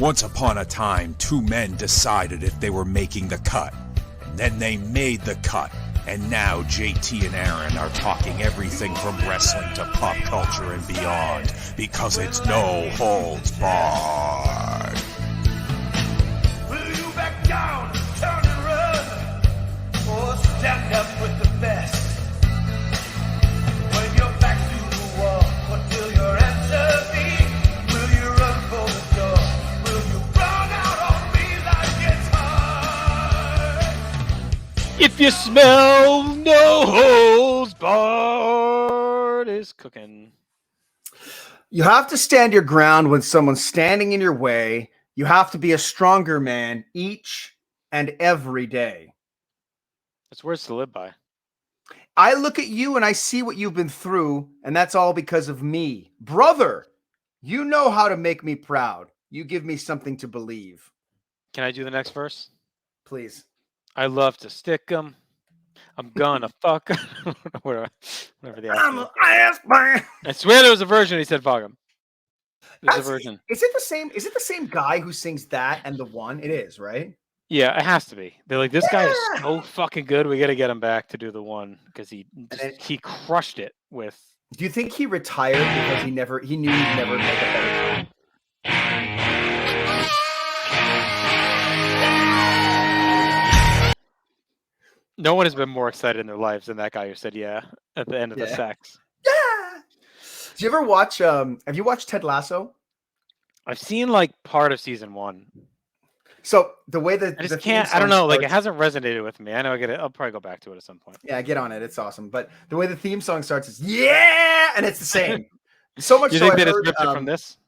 Once upon a time, two men decided if they were making the cut. Then they made the cut. And now JT and Aaron are talking everything from wrestling to pop culture and beyond, because it's no holds barred. Will you back down, turn and run, or stand up with the best? When you're back to the wall, what will your answer be? Will you run for the door? Will you run out on me like it's hard? If you smell no holds barred is cooking. You have to stand your ground when someone's standing in your way. You have to be a stronger man each and every day. That's words to live by. I look at you and I see what you've been through, and that's all because of me. Brother, you know how to make me proud. You give me something to believe. Can I do the next verse? Please. I love to stick 'em. I'm gonna fuck 'em. whatever the I'm an actual- ass man. I swear there was a version he said fuck 'em. There's a version. Is it the same guy who sings that and the one? It is, right? Yeah, it has to be. They're like, this guy is so fucking good. We got to get him back to do the one because he crushed it with. Do you think he retired because he knew he'd never make a better time? No one has been more excited in their lives than that guy who said yeah at the end of the sex. Yeah. Do you ever watch? Have you watched Ted Lasso? I've seen like part of season 1. So the way that I just can't. I don't know. Like it hasn't resonated with me. I know I'll probably go back to it at some point. Yeah, get on it. It's awesome. But the way the theme song starts is yeah, and it's the same. So much. You so think I that it's heard, ripped it from this?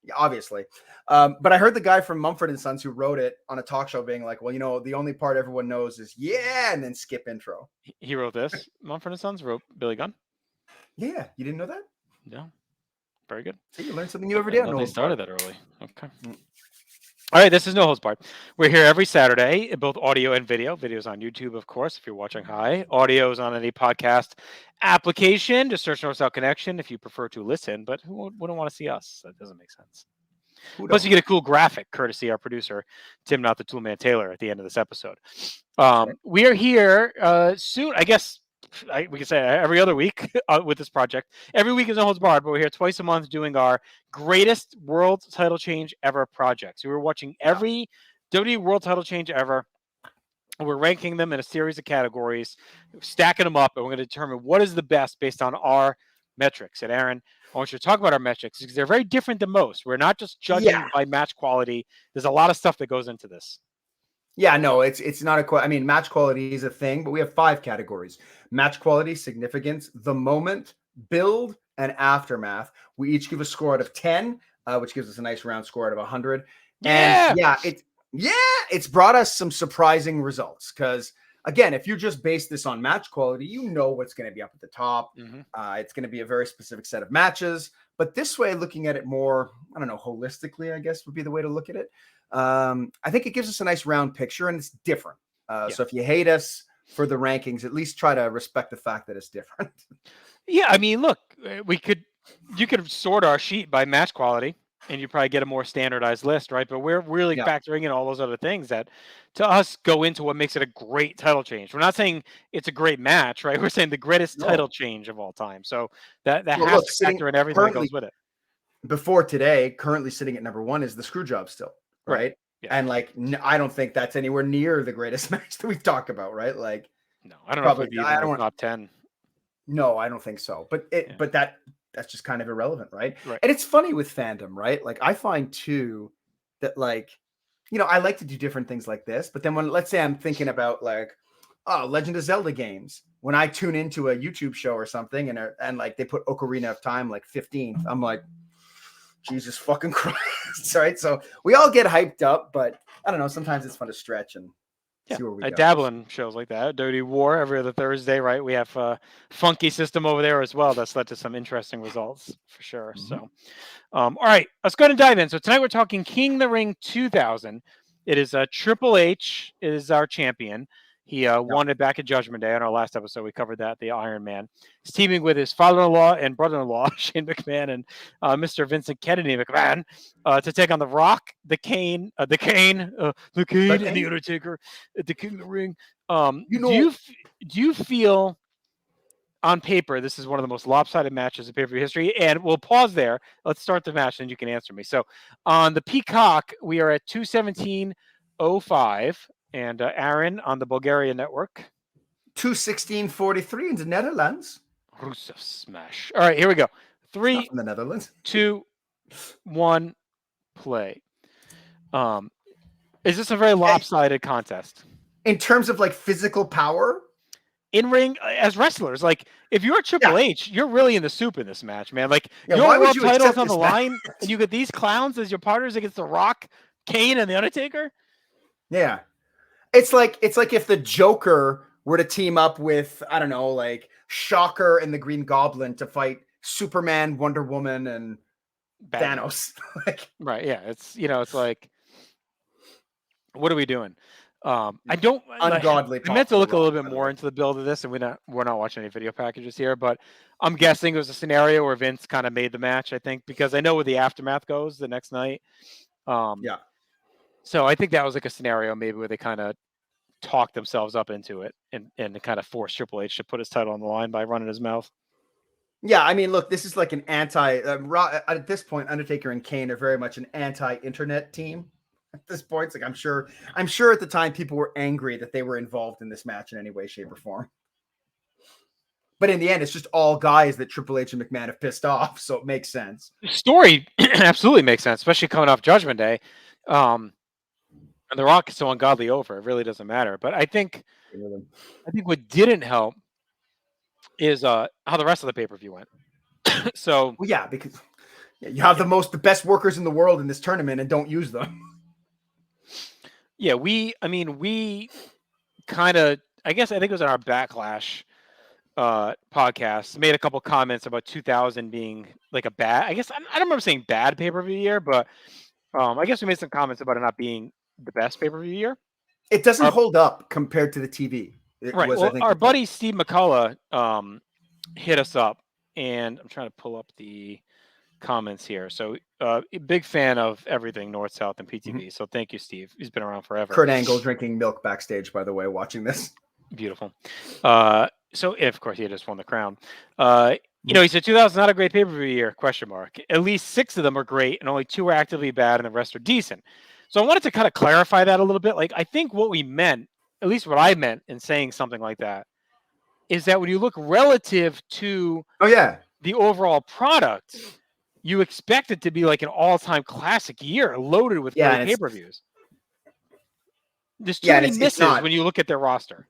Yeah, obviously. But I heard the guy from Mumford and Sons who wrote it on a talk show being like, well, you know, the only part everyone knows is yeah, and then skip intro. He wrote this. Mumford and Sons wrote Billy Gunn. Yeah, you didn't know that? No. Very good. See, you learn something new every day. They started that early. Okay. All right, this is No Holds Barred. We're here every Saturday, both audio and video. Videos on YouTube, of course, if you're watching high. Audio is on any podcast application. Just search North South Connection if you prefer to listen, but who wouldn't want to see us? That doesn't make sense. Plus, you get a cool graphic, courtesy our producer, Tim Not the Toolman Taylor, at the end of this episode. We are here soon, I guess. We can say every other week with this project. Every week is No Holds Barred, but we're here twice a month doing our greatest world title change ever project. So we're watching every WWE world title change ever. We're ranking them in a series of categories, stacking them up, and we're going to determine what is the best based on our metrics. And Aaron, I want you to talk about our metrics because they're very different than most. We're not just judging by match quality. There's a lot of stuff that goes into this. Yeah, no, it's not I mean, match quality is a thing, but we have 5 categories: match quality, significance, the moment, build, and aftermath. We each give a score out of 10, which gives us a nice round score out of 100. Yeah. And it's brought us some surprising results because, again, if you just base this on match quality, you know what's going to be up at the top. Mm-hmm. It's going to be a very specific set of matches. But this way, looking at it more, I don't know, holistically, I guess would be the way to look at it. I think it gives us a nice round picture and it's different. So if you hate us for the rankings, at least try to respect the fact that it's different. Yeah, I mean, look, you could sort our sheet by match quality and you probably get a more standardized list, right? But we're really factoring in all those other things that to us go into what makes it a great title change. We're not saying it's a great match, right? We're saying the greatest title change of all time. So that has to factor in everything that goes with it. Before today, currently sitting at number 1 is the screw job still. Right. Yeah. And like, I don't think that's anywhere near the greatest match that we've talked about. Right. Like, no, I don't know if it'd be top 10. No, I don't think so. But that's just kind of irrelevant. Right. And it's funny with fandom, right? Like, I find too that, like, you know, I like to do different things like this. But then when, let's say I'm thinking about like, Legend of Zelda games, when I tune into a YouTube show or something and like they put Ocarina of Time like 15th, I'm like, Jesus fucking Christ, right? So we all get hyped up, but I don't know. Sometimes it's fun to stretch and see where we go. I dabble in shows like that. Dirty War every other Thursday, right? We have a funky system over there as well. That's led to some interesting results for sure. Mm-hmm. So, all right, let's go ahead and dive in. So tonight we're talking King the Ring 2000. It is Triple H is our champion. He won it back at Judgment Day on our last episode. We covered that, the Iron Man. He's teaming with his father-in-law and brother-in-law, Shane McMahon and Mr. Vincent Kennedy McMahon, to take on The Rock, the Kane, and the Undertaker at the King of the Ring. Do you feel on paper this is one of the most lopsided matches in pay-per-view history? And we'll pause there. Let's start the match, and you can answer me. So on the Peacock, we are at 217.05. And Aaron on the Bulgaria network. 216.43 in the Netherlands. Rusev smash. All right, here we go. 3, in the Netherlands. 2, 1, play. Is this a very lopsided contest? In terms of like physical power? In ring as wrestlers, like if you're Triple H, you're really in the soup in this match, man. Like your world title's on the line, and you get these clowns as your partners against The Rock, Kane, and the Undertaker. Yeah. It's like if the Joker were to team up with, I don't know, like Shocker and the Green Goblin to fight Superman, Wonder Woman, and Thanos. Right, yeah. It's it's like, what are we doing? I don't ungodly. I meant to look a little bit more into the build of this, and we're not watching any video packages here, but I'm guessing it was a scenario where Vince kind of made the match, I think, because I know where the aftermath goes the next night. So I think that was like a scenario maybe where they kind of talked themselves up into it and kind of forced Triple H to put his title on the line by running his mouth. Yeah, I mean, look, this is like an at this point, Undertaker and Kane are very much an anti-internet team. At this point, it's like I'm sure at the time people were angry that they were involved in this match in any way, shape, or form. But in the end, it's just all guys that Triple H and McMahon have pissed off, so it makes sense. The story absolutely makes sense, especially coming off Judgment Day. And The Rock is so ungodly over, it really doesn't matter. But I think what didn't help is how the rest of the pay-per-view went. So because you have the best workers in the world in this tournament and don't use them. Yeah, we kind of, I think it was in our Backlash podcast, made a couple comments about 2000 being like a bad, I don't remember saying bad pay-per-view year, but I guess we made some comments about it not being the best pay-per-view year. It doesn't hold up compared to the TV. Our buddy Steve McCullough hit us up, and I'm trying to pull up the comments here. So big fan of everything North, South, and PTV. Mm-hmm. So thank you, Steve. He's been around forever. Kurt Angle drinking milk backstage, by the way, watching this. Beautiful. So of course he just won the crown. He said 2000 not a great pay-per-view year, ? At least 6 of them are great, and only 2 are actively bad, and the rest are decent. So I wanted to kind of clarify that a little bit. Like, I think what we meant, at least what I meant in saying something like that, is that when you look relative to the overall product, you expect it to be like an all-time classic year, loaded with great pay-per-views. There's too many misses when you look at their roster.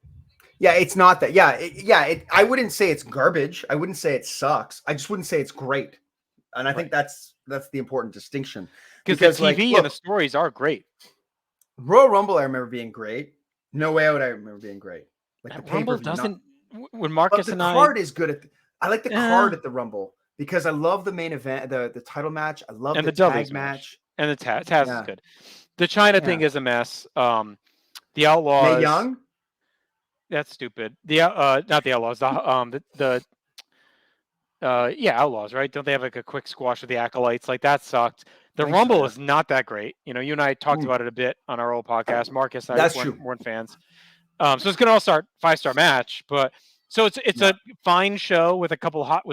Yeah, it's not that. I wouldn't say it's garbage. I wouldn't say it sucks. I just wouldn't say it's great. And I think that's the important distinction. Because the TV and the stories are great. Royal Rumble, I remember being great. No Way Out, I remember being great. Like the Rumble doesn't. When Marcus and card is good I like the card at the Rumble because I love the main event, the title match. I love the tag match. And the Taz is good. The China thing is a mess. The Outlaws. Mae Young. That's stupid. Not the Outlaws. Outlaws, right? Don't they have like a quick squash with the Acolytes? Like that sucked. The Rumble is not that great. You and I talked about it a bit on our old podcast. Marcus and I weren't fans. So it's going to all start 5-star match, but so it's a fine show with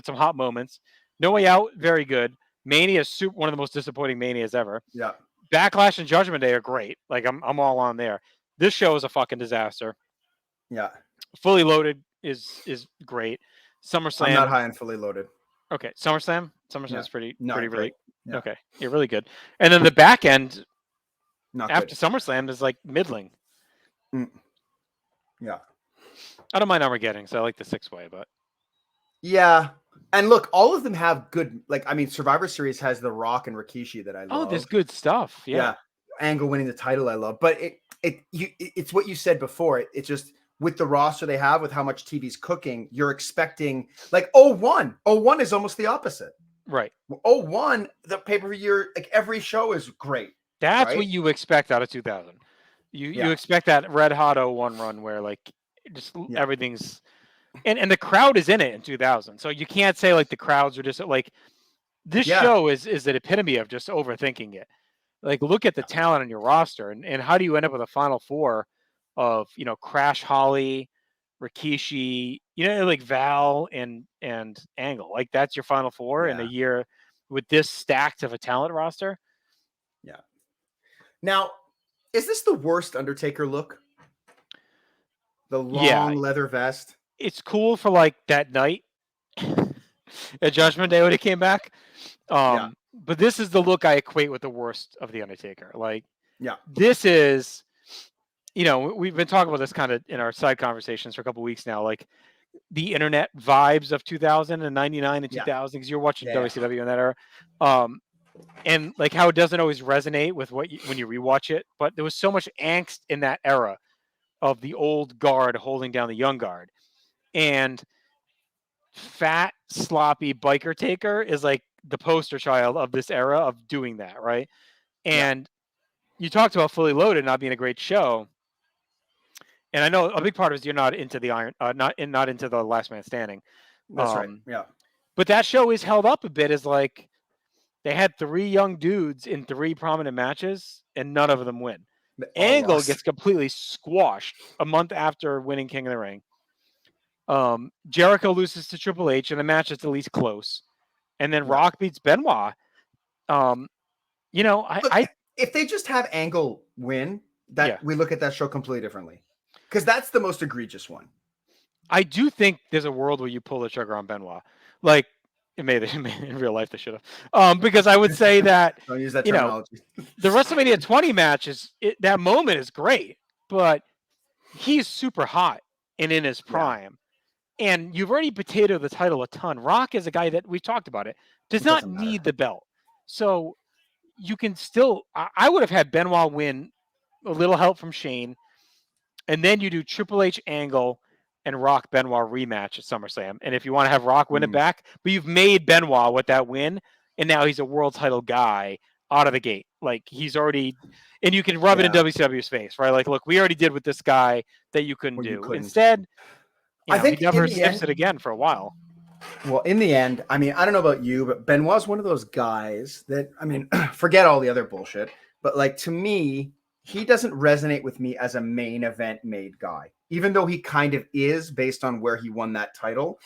some hot moments. No Way Out, very good. Mania is one of the most disappointing Manias ever. Yeah. Backlash and Judgment Day are great. Like I'm all on there. This show is a fucking disaster. Yeah. Fully Loaded is great. SummerSlam. I'm not high and Fully Loaded. Okay. SummerSlam is pretty really. Yeah. Okay. You're really good. And then the back end after good. SummerSlam is like middling. Yeah. I don't mind Armageddon, so I like the 6-way, but yeah. And look, all of them have good, Survivor Series has The Rock and Rikishi that I love. Oh, there's good stuff. Yeah. Angle winning the title I love. But it's what you said before. It's just with the roster they have, with how much TV's cooking, you're expecting like 01. 01 is almost the opposite. Right. 01, the pay-per-view year, like every show is great. That's what you expect out of 2000. You expect that red hot 01 run where like Just everything's and the crowd is in it in 2000. So you can't say like the crowds are just like this show is the epitome of just overthinking it. Like look at the talent on your roster and how do you end up with a final four of, you know, Crash Holly, Rikishi, you know, like Val and Angle. Like that's your final four in a year with this stacked of a talent roster. Yeah. Now, is this the worst Undertaker look? The long leather vest. It's cool for like that night at Judgment Day when he came back. But this is the look I equate with the worst of the Undertaker. Like, this is, you know, we've been talking about this kind of in our side conversations for a couple of weeks now, like the internet vibes of 2000 and 99 and 2000, because you're watching WCW in that era. And like how it doesn't always resonate with what when you rewatch it, but there was so much angst in that era of the old guard holding down the young guard, and fat sloppy biker Taker is like the poster child of this era of doing that, right? And you talked about Fully Loaded not being a great show, and I know a big part of it is you're not into the not into the Last Man Standing. That's right. Yeah, but that show is held up a bit as like they had 3 young dudes in 3 prominent matches, and none of them win. Angle gets completely squashed a month after winning King of the Ring. Jericho loses to Triple H in a match that's at least close, and then Rock beats Benoit. You know, if they just have Angle win, we look at that show completely differently, because that's the most egregious one. I do think there's a world where you pull the trigger on Benoit, like. In real life they should have, because I would say that don't use that terminology. The WrestleMania 20 match that moment is great, but he's super hot and in his prime, and you've already potatoed the title a ton. Rock is a guy that we've talked about does not need the belt, so you can still. I would have had Benoit win, a little help from Shane, and then you do Triple H Angle and Rock Benoit rematch at SummerSlam. And if you want to have Rock win it back, but you've made Benoit with that win, and now he's a world title guy out of the gate. Like he's already, and you can rub it in WCW's face, right? Like, look, we already did with this guy that you couldn't do. Instead, I think he never sniffs it again for a while. Well, in the end, I mean, I don't know about you, but Benoit's one of those guys that, I mean, forget all the other bullshit, but like to me, he doesn't resonate with me as a main event made guy, even though he kind of is based on where he won that title.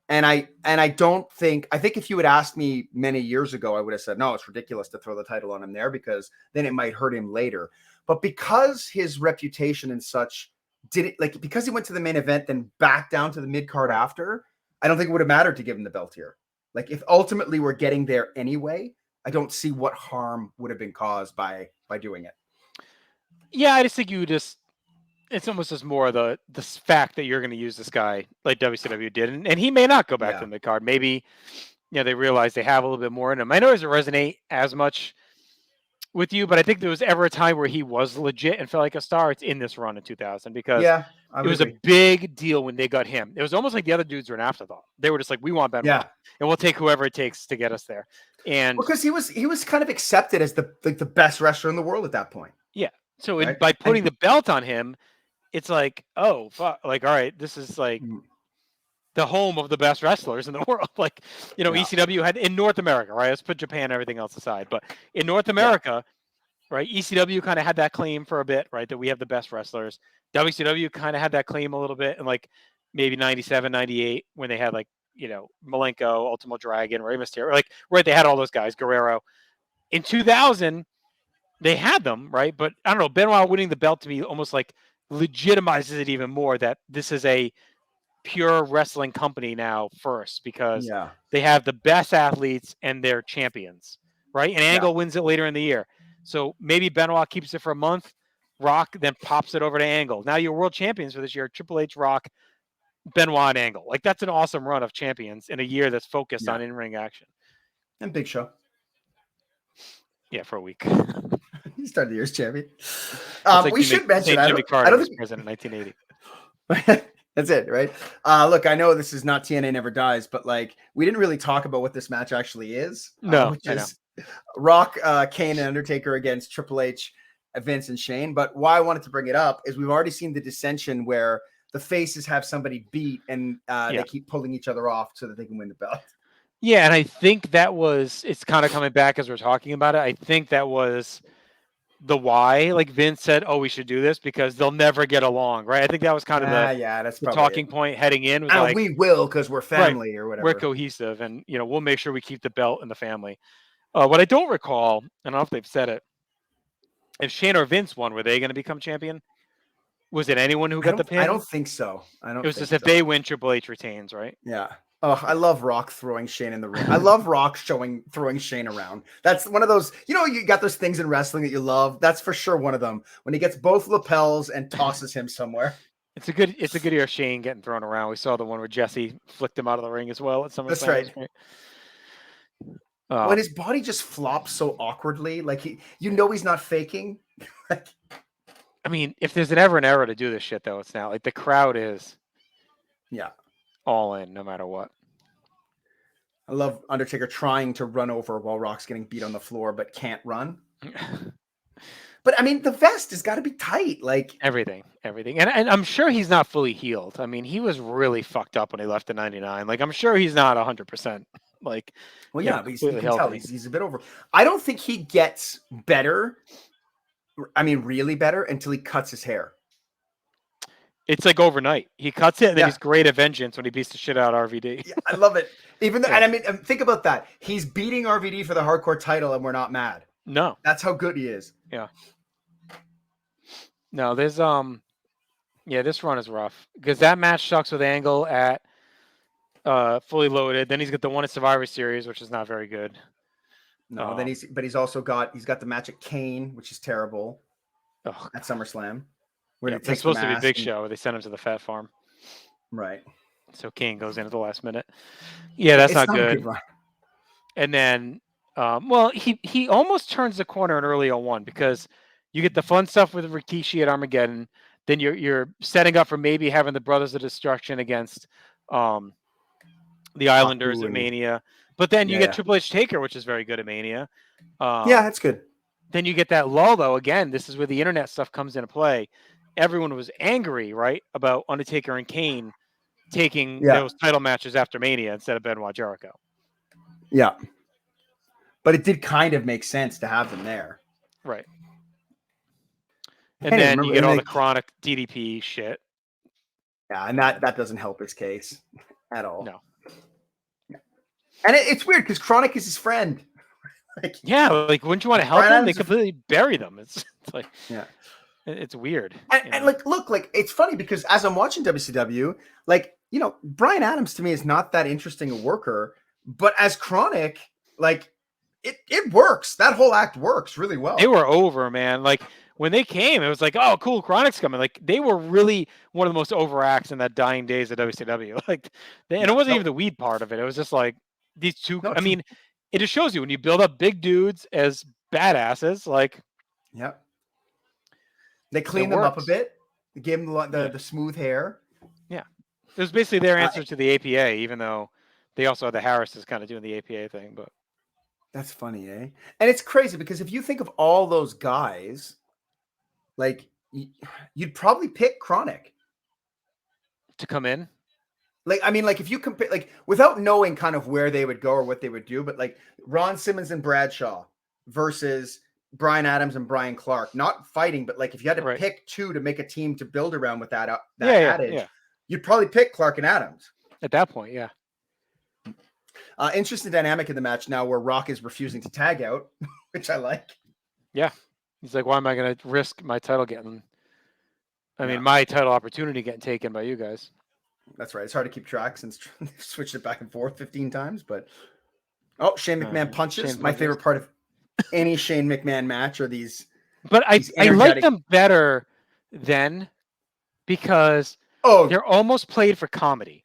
And I don't think, I think if you had asked me many years ago, I would have said, no, it's ridiculous to throw the title on him there because then it might hurt him later. But because his reputation and such because he went to the main event, then back down to the mid card after, I don't think it would have mattered to give him the belt here. Like if ultimately we're getting there anyway, I don't see what harm would have been caused by doing it. Yeah, I just think it's almost just more the fact that you're going to use this guy like WCW did, and he may not go back to the mid card. Maybe, you know, they realize they have a little bit more in him. I know it doesn't resonate as much with you, but I think there was ever a time where he was legit and felt like a star. It's in this run in 2000 because it was a big deal when they got him. It was almost like the other dudes were an afterthought. They were just like, we want Benoit, and we'll take whoever it takes to get us there. And because he was kind of accepted as the best wrestler in the world at that point. Yeah. So by putting the belt on him, it's like, oh, fuck. Like, all right, this is like the home of the best wrestlers in the world. Like, you know, ECW had in North America, right? Let's put Japan and everything else aside. But in North America, right, ECW kind of had that claim for a bit, right, that we have the best wrestlers. WCW kind of had that claim a little bit in like maybe 97, 98 when they had like, you know, Malenko, Ultimo Dragon, Rey Mysterio. Like, right, they had all those guys, Guerrero. In 2000, they had them, right? But I don't know, Benoit winning the belt to me almost like legitimizes it even more that this is a pure wrestling company now first because they have the best athletes and they're champions, right? And Angle wins it later in the year. So maybe Benoit keeps it for a month, Rock then pops it over to Angle. Now you're world champions for this year, Triple H, Rock, Benoit, and Angle. Like that's an awesome run of champions in a year that's focused on in-ring action. And Big Show. Yeah, for a week. He started the year as champion. Like we should mention Jimmy Carter was president in 1980. That's it, right? Look, I know this is not TNA Never Dies, but like we didn't really talk about what this match actually is. Which is Rock, Kane, and Undertaker against Triple H, Vince, and Shane. But why I wanted to bring it up is we've already seen the dissension where the faces have somebody beat, and they keep pulling each other off so that they can win the belt. Yeah, and I think that was, it's kind of coming back as we're talking about it. I think that was the why. Like Vince said, "Oh, we should do this because they'll never get along," right? I think that was kind of that's the probably talking point heading in. Was like, we will because we're family or whatever. We're cohesive, and we'll make sure we keep the belt in the family. What I don't recall, I don't know if they've said it, if Shane or Vince won, were they going to become champion? Was it anyone who got the pin? I don't think so. It was just if they win, Triple H retains, right? Yeah. Oh, I love Rock throwing Shane in the ring. I love Rock throwing Shane around. That's one of those, you got those things in wrestling that you love. That's for sure one of them. When he gets both lapels and tosses him somewhere. It's a good year of Shane getting thrown around. We saw the one where Jesse flicked him out of the ring as well at some. That's right. When his body just flops so awkwardly, like he's not faking. I mean, if there's ever an era to do this shit, though, it's now. Like the crowd is, all in, no matter what. I love Undertaker trying to run over while Rock's getting beat on the floor, but can't run. But I mean, the vest has got to be tight, like everything, and I'm sure he's not fully healed. I mean, he was really fucked up when he left the 99. Like, I'm sure he's not 100%. Like, well, yeah, but you can tell he's a bit over. I don't think he gets better. I mean, really better until he cuts his hair. It's like overnight. He cuts it, and then he's great at vengeance when he beats the shit out of RVD. Yeah, I love it. Even though, and I mean, think about that. He's beating RVD for the hardcore title, and we're not mad. No, that's how good he is. Yeah. No, there's this run is rough because that match sucks with Angle at Fully Loaded. Then he's got the one at Survivor Series, which is not very good. No, then he's also got the match at Kane, which is terrible. At SummerSlam. Where it's supposed to be a big show. They sent him to the Fat Farm. Right. So Kane goes in at the last minute. Yeah, that's not good. And then, he almost turns the corner in early 01 because you get the fun stuff with Rikishi at Armageddon. Then you're setting up for maybe having the Brothers of Destruction against the Islanders at Mania. But then you get Triple H Taker, which is very good at Mania. That's good. Then you get that lull, though. Again, this is where the internet stuff comes into play. Everyone was angry, right, about Undertaker and Kane taking those title matches after Mania instead of Benoit Jericho. Yeah. But it did kind of make sense to have them there. Right. And then you get all the chronic DDP shit. Yeah, and that doesn't help his case at all. No. And it's weird because Chronic is his friend. Like wouldn't you want to help them? They completely bury them. It's like, it's weird. And look, it's funny because as I'm watching WCW, Brian Adams to me is not that interesting a worker, but as Chronic, it works. That whole act works really well. They were over, man. Like when they came, it was like, oh, cool, Chronic's coming. Like they were really one of the most over acts in that dying days of WCW. And it wasn't even the weed part of it. It was just like these two. I mean, it just shows you when you build up big dudes as badasses, they cleaned them up a bit. They gave them the smooth hair. Yeah. It was basically their answer to the APA, even though they also had the Harrises kind of doing the APA thing. But that's funny, eh? And it's crazy because if you think of all those guys, you'd probably pick Chronic to come in. If you compare, without knowing kind of where they would go or what they would do, but Ron Simmons and Bradshaw versus Brian Adams and Brian Clark, not fighting, but if you had to pick two to make a team to build around with that adage, you'd probably pick Clark and Adams at that point. Yeah. Interesting dynamic in the match now where Rock is refusing to tag out, which I like. Yeah. He's like, why am I going to risk my title my title opportunity getting taken by you guys? That's right. It's hard to keep track since they've switched it back and forth 15 times, but Shane McMahon punches. My favorite part of any Shane McMahon match are these. But I like them better then because they're almost played for comedy.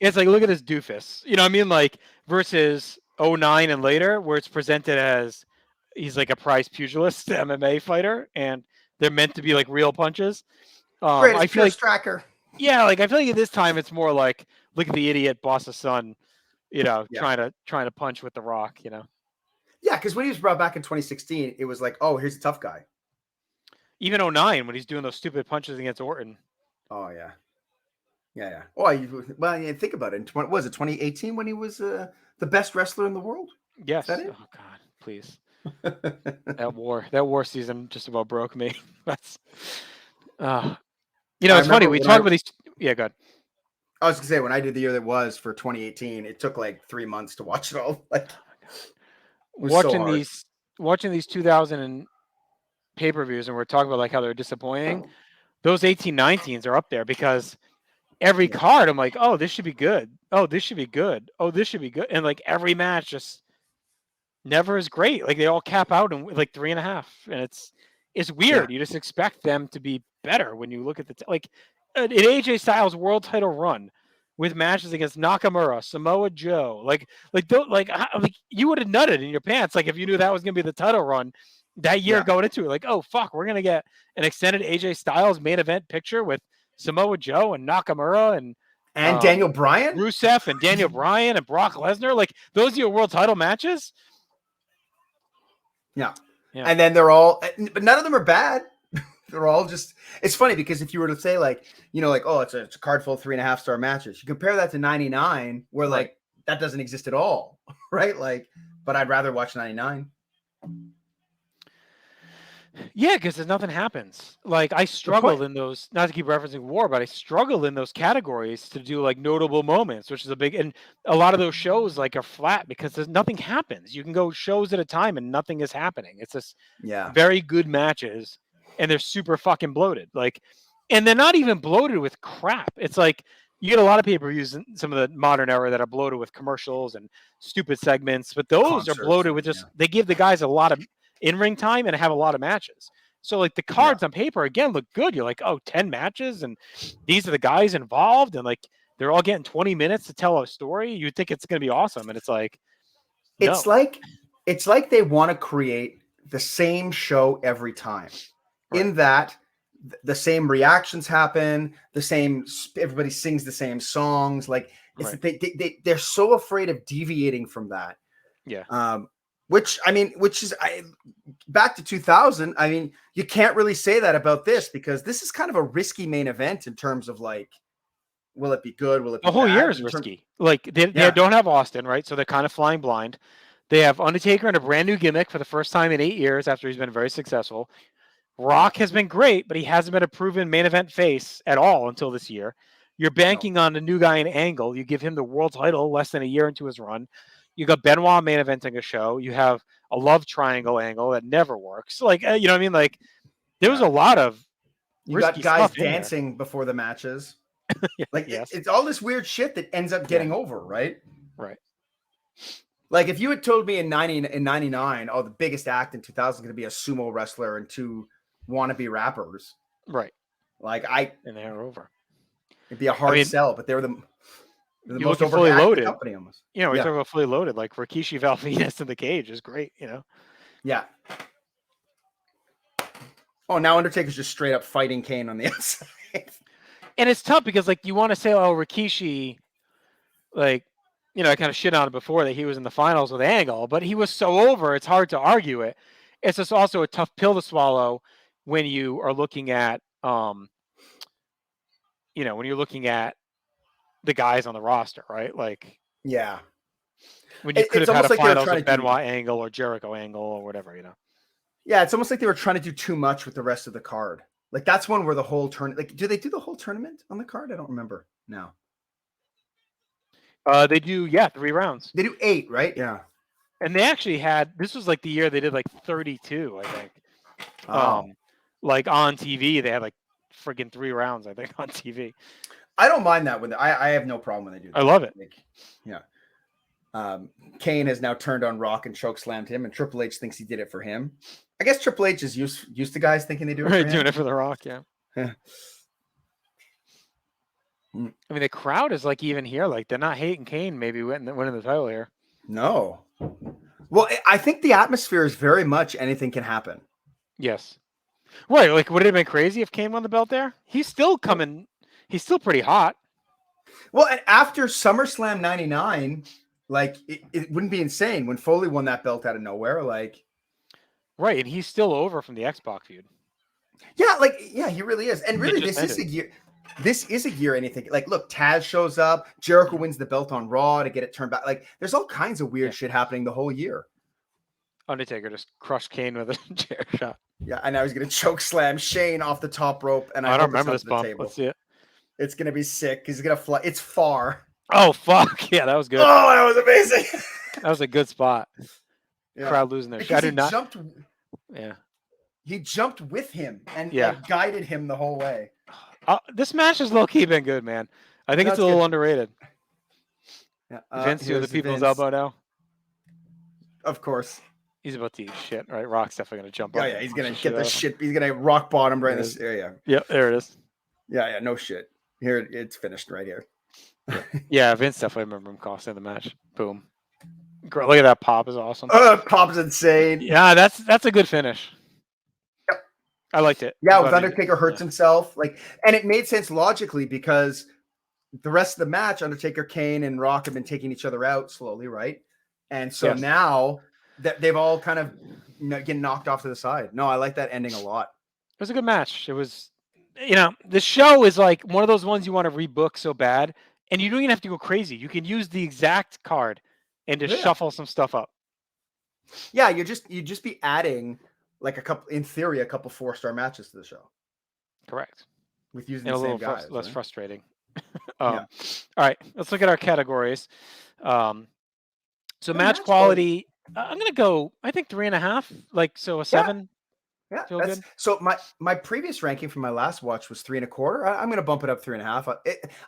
It's like, look at this doofus. You know what I mean? Versus 09 and later where it's presented as he's like a prize pugilist MMA fighter and they're meant to be real punches. I feel like Stracker. Yeah, I feel like at this time it's more like look at the idiot boss's son, trying to punch with the Rock, Yeah, because when he was brought back in 2016, it was here's a tough guy. Even 09 when he's doing those stupid punches against Orton. Oh yeah. Yeah. Oh, well, think about it. Was it 2018 when he was the best wrestler in the world? Yes. Is that it? Oh God, please. That war season just about broke me. That's I it's funny. remember We when talk about these. Yeah, go ahead. I was gonna say when I did the year that was for 2018, it took like 3 months to watch it all. Like, it was so hard. Watching these 2000 and pay-per-views, and we're talking about like how they're disappointing. Those 18-19s are up there because every Yeah. card, I'm like, oh, this should be good. Oh, this should be good. Oh, this should be good. And like every match just never is great. Like they all cap out in like 3.5, and it's weird. Yeah. You just expect them to be better when you look at like an AJ Styles world title run with matches against Nakamura, Samoa Joe, like you would have nutted in your pants like if you knew that was gonna be the title run that year going into it. Like, oh fuck, we're gonna get an extended AJ Styles main event picture with Samoa Joe and Nakamura and Daniel Bryan, Rusev and Daniel Bryan and Brock Lesnar. Like those are your world title matches. Yeah. And then they're all, but none of them are bad. They're all just, it's funny because if you were to say like, oh, it's a card full of 3.5-star matches, you compare that to 99 where like that doesn't exist at all. Right. Like, but I'd rather watch 99. Yeah, because nothing happens. Like I struggled in those, not to keep referencing war, but I struggled in those categories to do like notable moments, which is and a lot of those shows like are flat because nothing happens. You can go shows at a time and nothing is happening. It's just very good matches and they're super fucking bloated. Like, and they're not even bloated with crap. It's like you get a lot of pay-per-views in some of the modern era that are bloated with commercials and stupid segments, but those are bloated with just, they give the guys a lot of in-ring time and have a lot of matches. So like the cards on paper again look good. You're like, oh, 10 matches and these are the guys involved and like they're all getting 20 minutes to tell a story. You'd think it's going to be awesome. And it's like, no. It's like they want to create the same show every time. In that the same reactions happen, everybody sings the same songs. Like they're so afraid of deviating from that. Yeah. Which is back to 2000. I mean, you can't really say that about this because this is kind of a risky main event in terms of like, will it be good? Will it be the whole bad? year is risky. Like they don't have Austin, right? So they're kind of flying blind. They have Undertaker in a brand new gimmick for the first time in 8 years after he's been very successful. Rock has been great, but he hasn't been a proven main event face at all until this year. You're banking on a new guy in Angle. You give him the world title less than a year into his run. You got Benoit main eventing a show. You have a love triangle angle that never works. Like, you know what I mean? Like, there was a lot of you got guys dancing before the matches. Like, it's all this weird shit that ends up getting over, right? Right. Like, if you had told me in 99, oh, the biggest act in 2000 is going to be a sumo wrestler and 2 wannabe rappers. Right. Like, and they're over. It'd be a hard sell, but they were the most fully loaded company almost. We talk about fully loaded. Like Rikishi Valvinus in the cage is great, Yeah. Oh, now Undertaker's just straight up fighting Kane on the outside. And it's tough because like you want to say, oh, Rikishi, like, I kind of shit on it before that he was in the finals with Angle, but he was so over, it's hard to argue it. It's just also a tough pill to swallow when you are looking at when you're looking at the guys on the roster, right? Like, yeah, when you could have had a finals with Benoit Angle or Jericho Angle or whatever, Yeah, it's almost like they were trying to do too much with the rest of the card. Like that's one where the whole tournament. Like, do they do the whole tournament on the card? I don't remember now. They do, 3 rounds. They do 8, right? Yeah. And they actually this was like the year they did like 32, I think. Oh. Like on TV, they had like friggin' 3 rounds, I think, on TV. I don't mind that when I have no problem when they do that. I love it. Like, yeah. Kane has now turned on Rock and chokeslammed him, and Triple H thinks he did it for him. I guess Triple H is used to guys thinking they do it for him. Doing it for The Rock, yeah. I mean, the crowd is like even here, like they're not hating Kane maybe winning the title here. No. Well, I think the atmosphere is very much anything can happen. Yes. Right. Like, would it have been crazy if Kane won the belt there? He's still coming. He's still pretty hot. Well, and after SummerSlam 99, like it wouldn't be insane when Foley won that belt out of nowhere. Like, right. And he's still over from the X-Pac feud. Yeah. Like, yeah, he really is. And really, this is a year. this is a year anything like look, Taz shows up, Jericho wins the belt on Raw to get it turned back. Like there's all kinds of weird shit happening the whole year. Undertaker just crushed Kane with a chair shot. Yeah, and now he's gonna choke slam Shane off the top rope, and I don't remember this bump. Let's see it. It's gonna be sick. He's gonna fly. It's far. Oh fuck yeah, that was good. Oh, that was amazing. That was a good spot. Yeah. Crowd losing their shit. I did not. Yeah, he jumped with him and guided him the whole way. This match has low key been good, man. I think it's a little underrated. Yeah. Vince doing the people's elbow now. Of course. He's about to eat shit, right? Rock's definitely gonna jump up. Yeah, he's gonna get the shit. He's gonna rock bottom right in this area. Yep, there it is. Yeah, no shit. Here it's finished right here. Yeah, Vince definitely remember him costing the match. Boom. Look at that pop, is awesome. Pop's insane. Yeah, that's a good finish. Yep. I liked it. Yeah, with Undertaker hurts himself, and it made sense logically because the rest of the match, Undertaker, Kane, and Rock have been taking each other out slowly, right? And so now that they've all kind of getting knocked off to the side. No, I like that ending a lot. It was a good match. It was, the show is like one of those ones you want to rebook so bad, and you don't even have to go crazy. You can use the exact card and just shuffle some stuff up. Yeah, you'd just be adding like a couple 4-star matches to the show. Correct. With using the same guys. Less frustrating. All right, let's look at our categories. So match quality, I'm gonna go. I think 3.5. A 7. Yeah. Feel good? So my previous ranking from my last watch was 3.25. I'm gonna bump it up 3.5.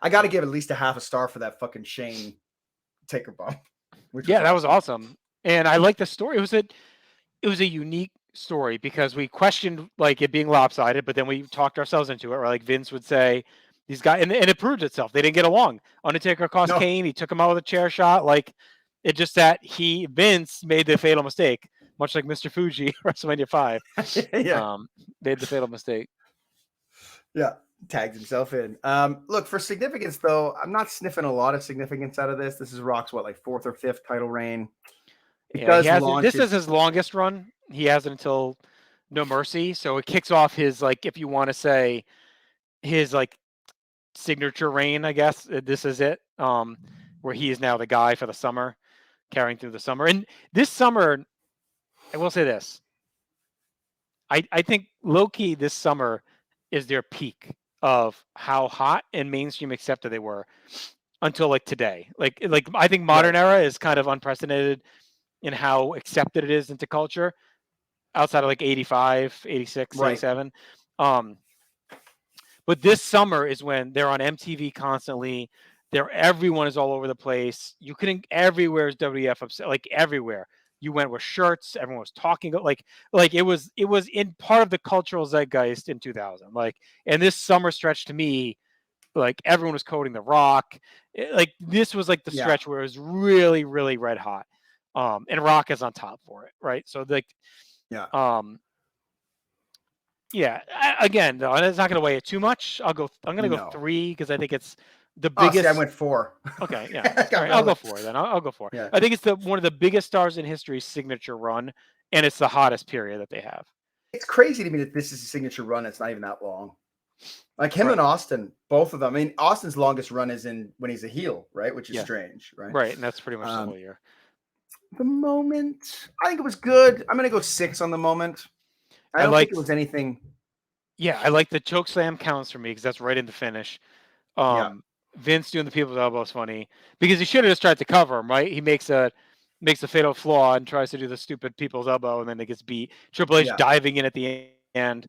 I got to give at least a half a star for that fucking Shane Taker bump. That was awesome, and I like the story. It was a unique story because we questioned like it being lopsided, but then we talked ourselves into it. Or like Vince would say, these guys, and it proved itself. They didn't get along. Undertaker cost Kane. He took him out with a chair shot. Like. It's just that Vince made the fatal mistake, much like Mr. Fuji, WrestleMania 5. Made the fatal mistake. Yeah, tagged himself in. Look, for significance, though, I'm not sniffing a lot of significance out of this. This is Rock's, 4th or 5th title reign. This is his longest run. He has it until No Mercy. So it kicks off his, if you want to say, his, signature reign, I guess. This is it, where he is now the guy for the summer. Carrying through the summer. And this summer, I will say this. I think low-key this summer is their peak of how hot and mainstream accepted they were until today. I think modern era is kind of unprecedented in how accepted it is into culture outside of 85, 86, 87. But this summer is when they're on MTV constantly. Everyone is all over the place. You couldn't. Everywhere is WWF upset. Everywhere you went with shirts. Everyone was talking. It was in part of the cultural zeitgeist in 2000. And this summer stretch to me, everyone was quoting The Rock. This was the stretch where it was really, really red hot. And Rock is on top for it, right? So again, though, it's not going to weigh it too much. I'm going to go 3 because I think it's. The biggest. I went 4. Okay, yeah. All right, I'll go 4 then. I'll go 4. Yeah. I think it's one of the biggest stars in history's signature run, and it's the hottest period that they have. It's crazy to me that this is a signature run. It's not even that long. Him and Austin, both of them. I mean, Austin's longest run is when he's a heel, right? Which is strange, right? Right, and that's pretty much the whole year. The moment, I think it was good. I'm going to go 6 on the moment. I don't think it was anything. Yeah, I like the choke slam counts for me because that's right in the finish. Vince doing the people's elbow is funny because he should have just tried to cover him, right? He makes a fatal flaw and tries to do the stupid people's elbow, and then it gets beat. Triple H diving in at the end,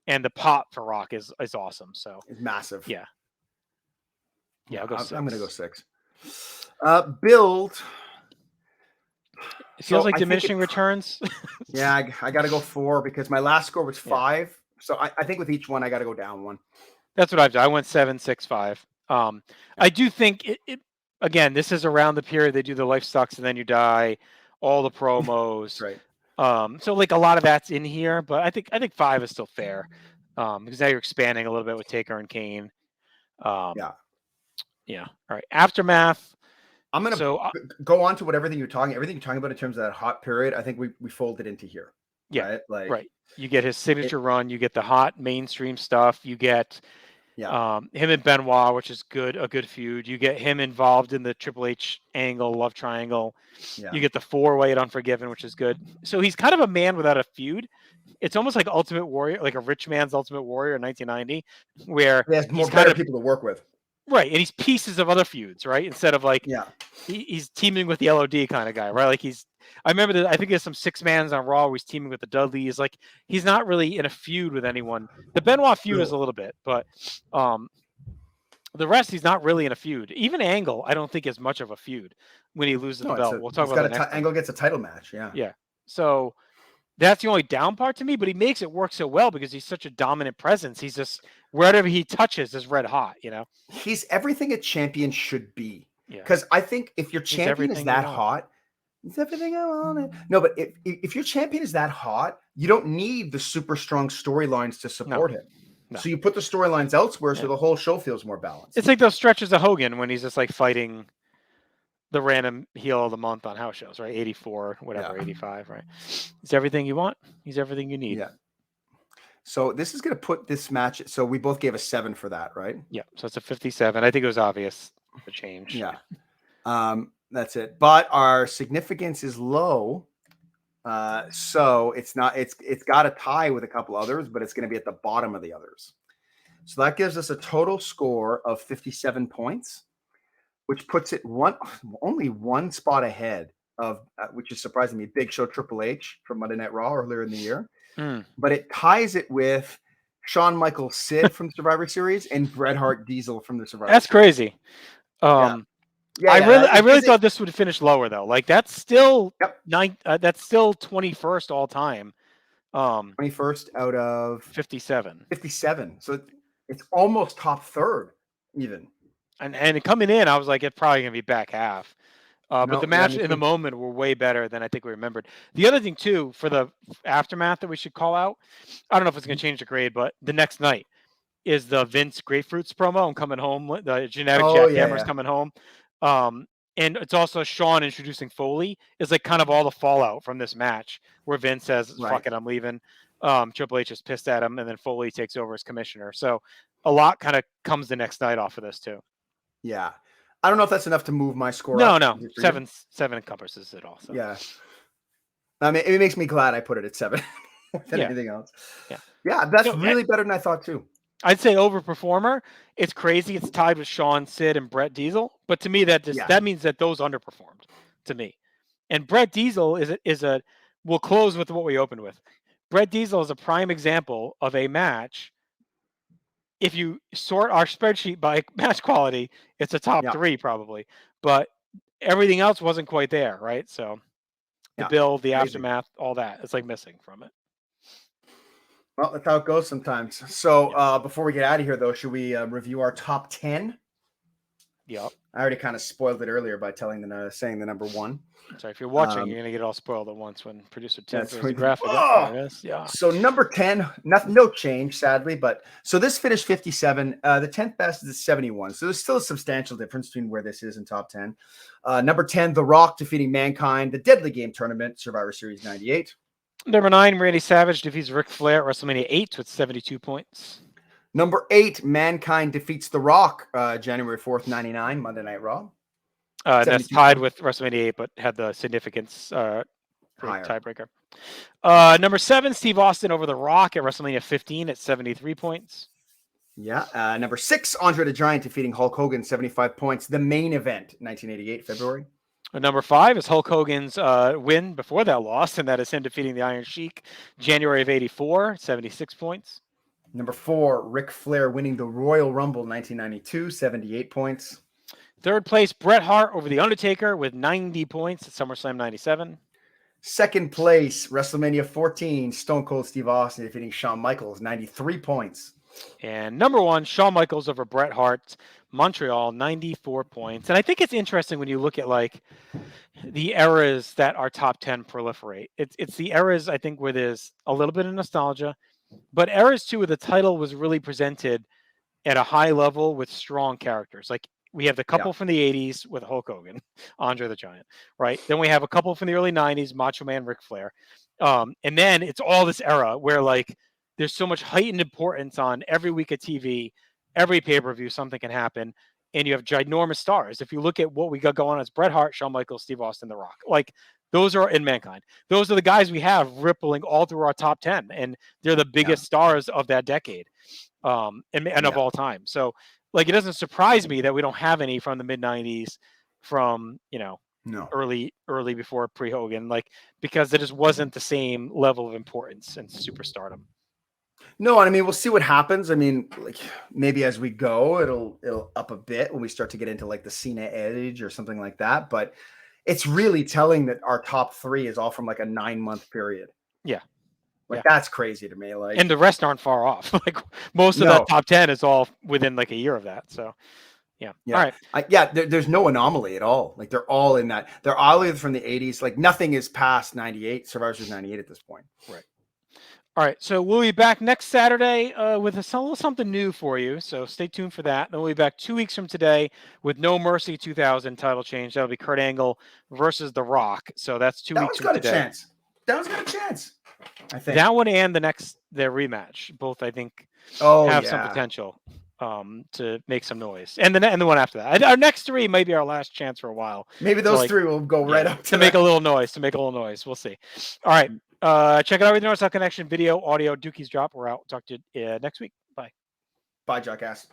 and the pop for Rock is awesome. So it's massive. Yeah, I'll go 6. I'm gonna go 6. Build. It feels like diminishing returns. Yeah, I got to go 4 because my last score was 5. So I think with each one, I got to go down 1. That's what I've done. I went 7, 6, 5. I do think it again, this is around the period they do the life sucks and then you die, all the promos. Right. So a lot of that's in here, but I think 5 is still fair. Because now you're expanding a little bit with Taker and Kane. Yeah. All right. Aftermath. I'm gonna go on to everything you're talking about in terms of that hot period. I think we folded into here. Yeah. Right. You get his signature run, you get the hot mainstream stuff, you get Yeah. Him and Benoit, which is a good feud. You get him involved in the Triple H angle, love triangle. Yeah. You get the 4-way at Unforgiven, which is good. So he's kind of a man without a feud. It's almost like Ultimate Warrior, like a rich man's Ultimate Warrior in 1990, where He has more he's kind better of people to work with. right, and he's pieces of other feuds, right? Instead of like Yeah. he's teaming with the LOD kind of guy, right? Like I remember that I think there's some 6-mans on Raw where he's teaming with the Dudleys. Like he's not really in a feud with anyone. The Benoit feud is a little bit, but the rest he's not really in a feud. Even Angle, I don't think is much of a feud when he loses the belt. We'll talk about that. Angle gets a title match. Yeah. Yeah. So that's the only down part to me, but he makes it work so well because he's such a dominant presence. He's just wherever he touches is red hot, you know. He's everything a champion should be. Yeah. Because I think if your champion is that hot, it's everything I want. No, but if your champion is that hot, you don't need the super strong storylines to support him. No. So you put the storylines elsewhere so the whole show feels more balanced. It's like those stretches of Hogan when he's just like fighting the random heel of the month on house shows, right? 84, whatever, 85, right? He's everything you want. He's everything you need. Yeah. So this is going to put this match. So we both gave a 7 for that, right? Yeah. So it's a 57. I think it was obvious the change. Yeah. That's it. But our significance is low. So it's got a tie with a couple others, but it's going to be at the bottom of the others. So that gives us a total score of 57 points, which puts it only one spot ahead of, which is surprising me, Big Show Triple H from Monday Night Raw earlier in the year. But it ties it with Shawn Michaels Sid from Survivor Series and Bret Hart Diesel from the Survivor Series. That's crazy. I really thought this would finish lower though. Like that's still that's still 21st all time. 21st out of 57. 57. So it's almost top third even. And coming in, I was like, it's probably gonna be back half. But the match in the moment were way better than I think we remembered. The other thing too, for the aftermath that we should call out, I don't know if it's gonna change the grade, but the next night is the Vince Grapefruits promo. I'm coming home. The genetic jackhammer's coming home. And it's also Shawn introducing Foley is like kind of all the fallout from this match where Vince says, fuck it, I'm leaving. Triple H is pissed at him, and then Foley takes over as commissioner. So a lot kind of comes the next night off of this too. Yeah. I don't know if that's enough to move my score. No. Seven encompasses it all. So. Yeah. I mean, it makes me glad I put it at 7 more than anything else. Yeah. Yeah. That's really better than I thought too. I'd say overperformer. It's crazy. It's tied with Shawn, Sid, and Bret Diesel. But to me, that means that those underperformed. To me, and Bret Diesel we'll close with what we opened with. Bret Diesel is a prime example of a match. If you sort our spreadsheet by match quality, it's a top 3 probably. But everything else wasn't quite there, right? So the build, the aftermath, all that, it's like missing from it. Well, that's how it goes sometimes. So before we get out of here, though, should we review our top 10? Yep. I already kind of spoiled it earlier by saying the number 1. Sorry, if you're watching, you're gonna get all spoiled at once when producer Tim throws the graphic. So number 10, no change, sadly, but so this finished 57. The 10th best is 71. So there's still a substantial difference between where this is in top 10. Number 10, The Rock defeating Mankind, the Deadly Game Tournament, Survivor Series 98. Number 9, Randy Savage defeats Ric Flair at WrestleMania 8 with 72 points. Number 8, Mankind defeats The Rock, January 4th, 99, Monday Night Raw. That's tied with WrestleMania 8, but had the significance tiebreaker. Number 7, Steve Austin over The Rock at WrestleMania 15 at 73 points. Yeah. Number 6, Andre the Giant defeating Hulk Hogan, 75 points. The main event, 1988, February. Number 5 is Hulk Hogan's win before that loss, and that is him defeating the Iron Sheik, January of 84, 76 points. Number 4, Ric Flair winning the Royal Rumble 1992, 78 points. Third place, Bret Hart over the Undertaker with 90 points at SummerSlam 97. Second place, WrestleMania 14, Stone Cold Steve Austin defeating Shawn Michaels, 93 points. And number 1, Shawn Michaels over Bret Hart, Montreal, 94 points. And I think it's interesting when you look at like the eras that our top 10 proliferate. It's the eras, I think, where there's a little bit of nostalgia, but eras too where the title was really presented at a high level with strong characters. Like we have the couple from the 80s with Hulk Hogan, Andre the Giant, right? Then we have a couple from the early 90s, Macho Man, Ric Flair. And then it's all this era where like there's so much heightened importance on every week of TV. every pay-per-view something can happen, and you have ginormous stars. If you look at what we got going on, it's Bret Hart, Shawn Michaels, Steve Austin, The Rock. Like, those are in Mankind. Those are the guys we have rippling all through our top 10, and they're the biggest stars of that decade, and of all time. So, like, it doesn't surprise me that we don't have any from the mid '90s, from early before pre-Hogan, like, because it just wasn't the same level of importance and superstardom. No, and I mean, we'll see what happens. I mean, like, maybe as we go, it'll up a bit when we start to get into like the Cena age or something like that. But it's really telling that our top 3 is all from like a 9-month period. Yeah. Like, that's crazy to me. Like, and the rest aren't far off. Like, most of that top 10 is all within like a year of that. So yeah. All right. There's no anomaly at all. Like, they're all in that. They're all either from the 80s. Like, nothing is past 98. Survivor Series 98 at this point. Right. All right. So we'll be back next Saturday with a little something new for you. So stay tuned for that. Then we'll be back 2 weeks from today with No Mercy 2000 title change. That'll be Kurt Angle versus The Rock. So that's 2 weeks from today. That one's got a chance. I think that one and their rematch both, I think, have some potential to make some noise. And the one after that. Our next 3 might be our last chance for a while. Maybe those 3 will go right up to make a little noise. We'll see. All right. Check it out with the North Connection video, audio, Dookie's Drop. We're out. Talk to you next week. Bye. Bye, Jackass.